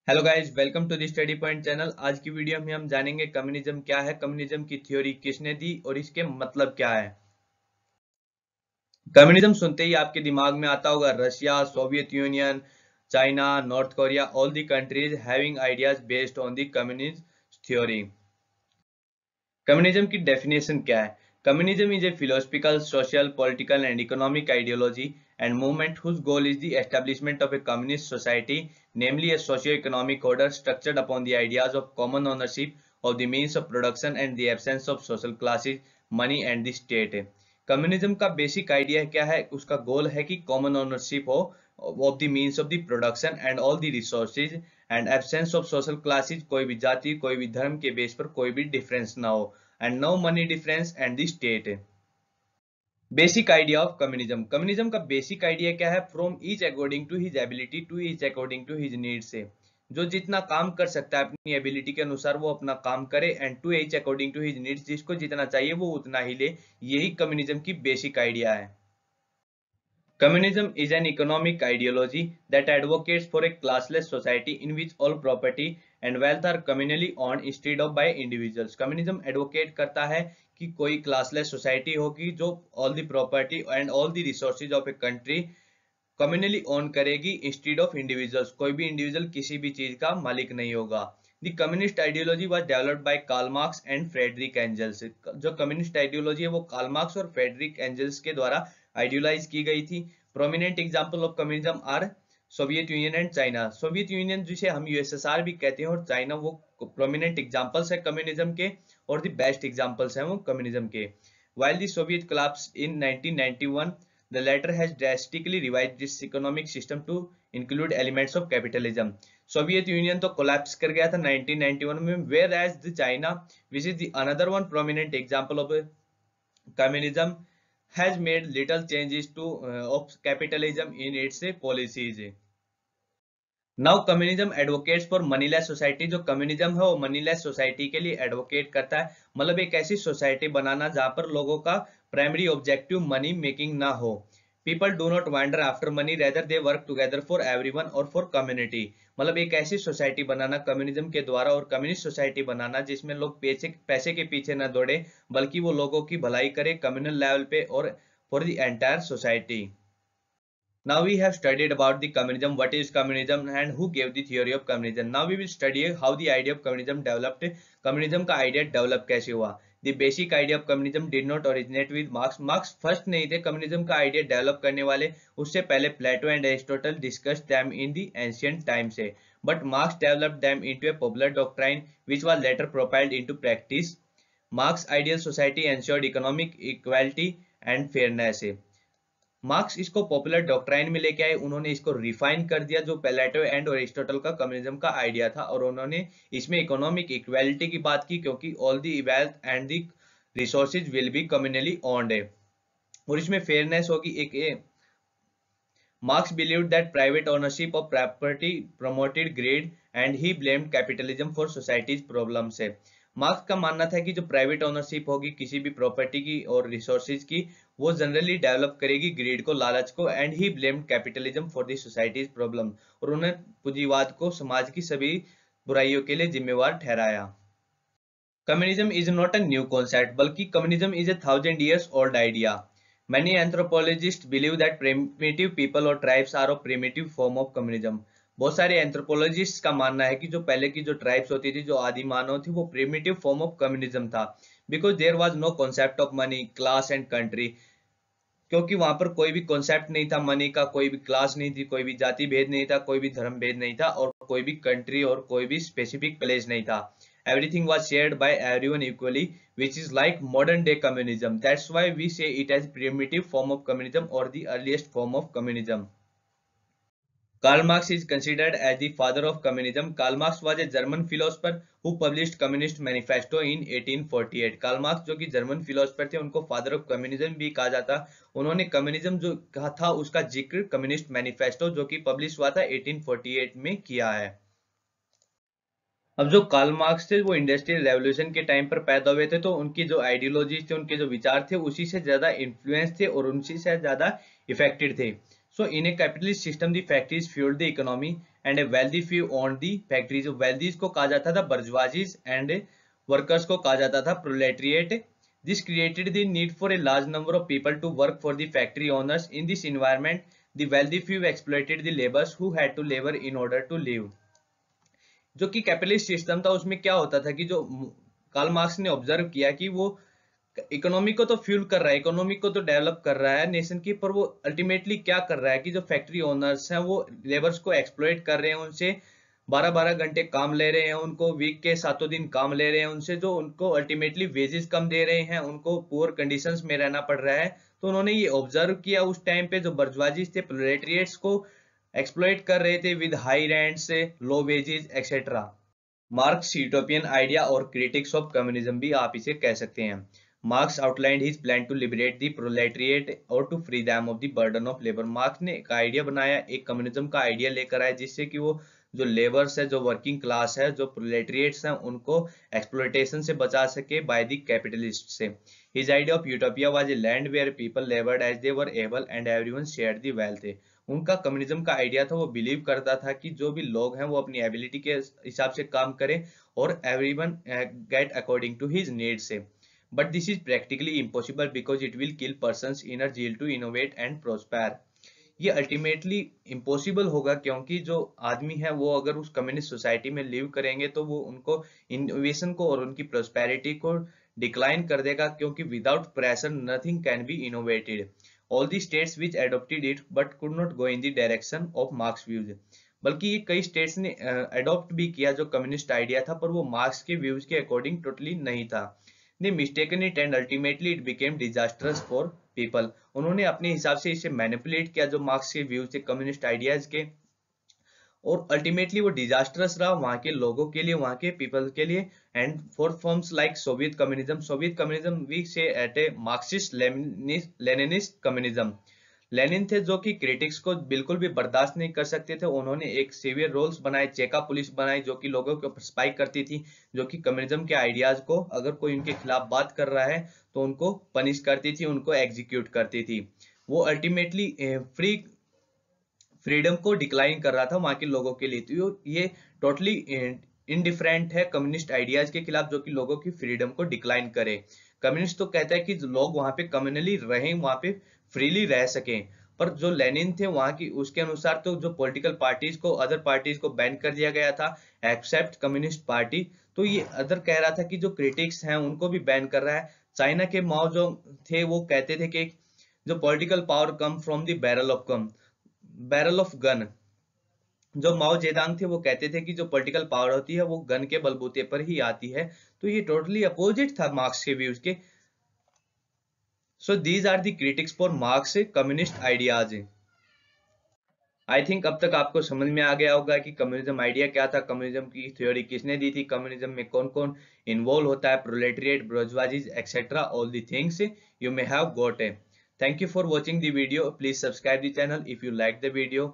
Hello guys, welcome to the study point channel. आज की video में हम जानेंगे कम्युनिज्म क्या है, कम्युनिज्म की थ्योरी किसने दी और इसके मतलब क्या है। कम्युनिज्म सुनते ही आपके दिमाग में आता होगा Russia, Soviet union, China, north Korea, all the countries having ideas based on the communism theory. Communism की डेफिनेशन क्या है? Communism is A philosophical, social, political and economic ideology and movement whose goal is the establishment of a communist society, namely a socio-economic order structured upon the ideas of common ownership of the means of production and the absence of social classes, money and the state। Communism का basic idea क्या है? उसका गोल है कि common ownership हो of the means of the production and all the resources and absence of social classes, कोई भी जाति कोई भी धर्म के बेस पर कोई भी डिफरेंस ना हो, and no money difference and the state. Basic idea of communism. Communism का बेसिक आइडिया क्या है? From each according to his ability to each according to his need से, जो जितना काम कर सकता है अपनी एबिलिटी के अनुसार वो अपना काम करे, and to each according to his needs, जिसको जितना चाहिए वो उतना ही ले। यही कम्युनिज्म की बेसिक आइडिया है। Communism is an economic ideology that advocates for a classless society in which all property and wealth are communally owned instead of by individuals। Communism advocate करता है कि कोई classless society होगी जो all the property and all the resources of a country communally own करेगी instead of individuals। कोई भी individual किसी भी चीज का मालिक नहीं होगा। The communist ideology was developed by Karl Marx and Friedrich Engels। जो कम्युनिस्ट आइडियोलॉजी है वो कार्ल मार्क्स और फ्रेडरिक एंजल्स के द्वारा आइडियलाइज की गई थी। Prominent example of communism are Soviet Union and China. Soviet Union जिसे हम यूएसएसआर भी कहते हैं और चाइना, वो प्रोमिनेंट एग्जांपल्स है कम्युनिज्म के और द बेस्ट एग्जांपल्स हैं वो कम्युनिज्म के। While the Soviet collapsed in 1991, the latter has drastically revised its economic system to include elements of capitalism। Soviet union तो कोलैप्स कर गया था 1991 में, whereas the China, which is the another one prominent example of communism, has made little changes to of capitalism in its policies। Now communism advocates for moneyless society. जो communism है वो moneyless society के लिए advocate करता है, मतलब एक ऐसी सोसाइटी बनाना जहां पर लोगों का प्राइमरी ऑब्जेक्टिव मनी मेकिंग ना हो। People do not wander after money, rather they work together for everyone और फॉर कम्युनिटी। मतलब एक ऐसी सोसाइटी बनाना कम्युनिज्म के द्वारा, और कम्युनिस्ट सोसाइटी बनाना जिसमें लोग पैसे के पीछे न दौड़े, बल्कि वो लोगों की भलाई करे कम्युनल लेवल पे और for the entire society. Now we have studied about the communism, what is communism and who gave the theory of communism. Now we will study how the idea of communism developed। Communism का idea develop कैसे हुआ? The basic idea of communism did not originate with Marx। Marx first नहीं थे communism का idea develop करने वाले, उससे पहले Plato and Aristotle discussed them in the ancient times से, but Marx developed them into a popular doctrine which was later propelled into practice। Marx's ideal society ensured economic equality and fairness। Marks इसको popular doctrine में लेके आए, उन्होंने इसको refine कर दिया जो प्लेटो एंड एरिस्टोटल का कम्युनिज्म का आइडिया था, और उन्होंने इसमें इकोनॉमिक इक्वालिटी की बात की, क्योंकि all the wealth and the resources will be communally owned है, और इसमें फेयरनेस होगी। एक Marx believed that private ownership of property promoted greed and he blamed capitalism for society's problems है। मार्क्स का मानना था कि जो प्राइवेट ओनरशिप होगी किसी भी प्रॉपर्टी की और रिसोर्सेज की, वो जनरली डेवलप करेगी ग्रीड को, लालच को, and he blamed capitalism for the societies problem, और उन्होंने पूंजीवाद को समाज की सभी बुराइयों के लिए जिम्मेवार ठहराया। Communism is not a new concept, बल्कि communism is a 1000 years old idea। Many anthropologists believe that primitive people or tribes are a primitive form of communism। बहुत सारे एंथ्रोपोलॉजिस्ट का मानना है कि जो पहले की जो ट्राइब्स होती थी, जो आदि मानव थी, वो प्रिमिटिव फॉर्म ऑफ कम्युनिज्म था, because there was no concept of money, class and country. क्योंकि वहां पर कोई भी कॉन्सेप्ट नहीं था मनी का, कोई भी क्लास नहीं थी, कोई भी जाति भेद नहीं था, कोई भी धर्म भेद नहीं था, और कोई भी कंट्री और कोई भी स्पेसिफिक प्लेस नहीं था। Everything was shared by everyone equally, which is like modern day communism। That's why we say it as primitive form of communism or the earliest form of communism। Karl Marx is considered as the father of communism। Karl Marx was a German philosopher who published Communist Manifesto in 1848। Karl Marx जो कि German philosopher थे, उनको father of communism भी कहा जाता। उन्होंने communism जो कहा था उसका जिक्र कम्युनिस्ट मैनिफेस्टो जो कि पब्लिश हुआ था 1848 में किया है। अब जो कार्ल मार्क्स थे वो इंडस्ट्रियल रेवोल्यूशन के टाइम पर पैदा हुए थे, तो उनकी जो आइडियोलॉजीज थे, उनके जो विचार थे, उसी से ज्यादा इन्फ्लुएंस थे और उनसी से ज्यादा इफेक्टेड थे। So in a capitalist system, the factories fueled the economy and a wealthy few on the factories. Wealthies को कहा जाता था बर्जवाजीज एंड वर्कर्स को कहा जाता था proletariat. This created the need for a large number of people to work for the factory owners. In this environment the wealthy few exploited the labours who had to labour in order to live. जो कि capitalist system था उसमें क्या होता था कि जो Karl Marx ने ऑब्जर्व किया कि वो इकोनॉमी को तो फ्यूल कर रहा है, इकोनॉमी को तो डेवलप कर रहा है नेशन की, पर वो अल्टीमेटली क्या कर रहा है कि जो फैक्ट्री ओनर्स हैं वो लेबर्स को एक्सप्लॉइट कर रहे हैं, उनसे 12-12 घंटे काम ले रहे हैं, उनको वीक के 7 दिन काम ले रहे हैं, उनसे जो उनको अल्टीमेटली वेजेस कम दे रहे हैं, उनको पुअर कंडीशंस में रहना पड़ रहा है। तो उन्होंने ये ऑब्जर्व किया उस टाइम पे जो बर्जवाजीज थे प्रोलेटरिएट्स को एक्सप्लॉइट कर रहे थे with high rents, low wages etcetera. Marx utopian idea और क्रिटिक्स ऑफ कम्युनिज्म भी आप इसे कह सकते हैं। Marx outlined his plan to liberate the proletariat और to free them of the burden of labour. Marx ने एक आइडिया बनाया, एक कम्युनिज्म का आइडिया लेकर आया जिससे कि वो जो लेबर्स है, जो वर्किंग क्लास है, जो प्रोलेटरिएट्स हैं, उनको एक्सप्लॉयटेशन से बचा सके बाय द कैपिटलिस्ट से। His idea of utopia was a land where people laboured as they were able and everyone shared the wealth. उनका कम्युनिज्म का आइडिया था, वो बिलीव करता था कि जो भी लोग हैं वो अपनी एबिलिटी के हिसाब से काम करें और everyone get according to his need से। But this is practically impossible because it will kill persons inner zeal to innovate and prosper. ये अल्टीमेटली इम्पॉसिबल होगा क्योंकि जो आदमी है वो अगर उस कम्युनिस्ट सोसाइटी में लिव करेंगे तो वो उनको इनोवेशन को और उनकी प्रोस्पेरिटी को डिक्लाइन कर देगा, क्योंकि without pressure nothing can be innovated. All the states which adopted it but could not go in the direction of marks views. बल्कि ये कई स्टेट्स ने अडॉप्ट भी किया जो कम्युनिस्ट आइडिया था, पर वो मार्क्स के व्यूज के अकॉर्डिंग टोटली नहीं था। They mistaken it and ultimately it became disastrous for people। उन्होंने अपने हिसाब से इसे मैनिपुलेट किया जो मार्क्स के व्यूज थे कम्युनिस्ट आइडियाज के, और अल्टीमेटली वो डिजास्टरस रहा वहां के लोगों के लिए, वहां के पीपल के लिए। And for forms like Soviet communism we say at a Marxist Leninist communism. Lenin थे जो कि क्रिटिक्स को बिल्कुल भी बर्दाश्त नहीं कर सकते थे। उन्होंने एक सीवियर रूल्स बनाए, चेका पुलिस बनाई जो कि लोगों के ऊपर स्पाई करती थी, जो कि कम्युनिज्म के आइडियाज को अगर कोई उनके खिलाफ बात कर रहा है तो उनको पनिश करती थी, उनको एग्जीक्यूट करती थी। वो अल्टीमेटली फ्रीडम को डिक्लाइन कर रहा था वहां के लोगों के लिए। तो ये टोटली इनडिफरेंट है कम्युनिस्ट आइडियाज के खिलाफ जो कि लोगों की फ्रीडम को डिक्लाइन करे। कम्युनिस्ट तो कहता है कि लोग वहां पे कम्युनली रहें, वहां पे फ्रीली रह सकें, पर जो लेनिन थे वहां की उसके अनुसार तो जो पॉलिटिकल पार्टीज को, अदर पार्टीज को बैन कर दिया गया था एक्सेप्ट कम्युनिस्ट पार्टी। तो ये अदर कह रहा था कि जो क्रिटिक्स हैं उनको भी बैन कर रहा है। चाइना के माओ जो थे वो कहते थे कि जो political power come from the barrel of gun. जो माओ जेदांग थे वो कहते थे कि जो पॉलिटिकल पावर होती है वो गन के बलबूते पर ही आती है। तो ये टोटली अपोजिट था मार्क्स के व्यूज के। So these are the critics for Marx communist ideas. I think अब तक आपको समझ में आ गया होगा कि कम्युनिज्म आइडिया क्या था, कम्युनिज्म की थ्योरी किसने दी थी, कम्युनिज्म में कौन कौन इन्वॉल्व होता है, proletariat, bourgeoisies etcetera, all the things you may have got it. Thank you for watching the video. Please subscribe the channel if you like the video.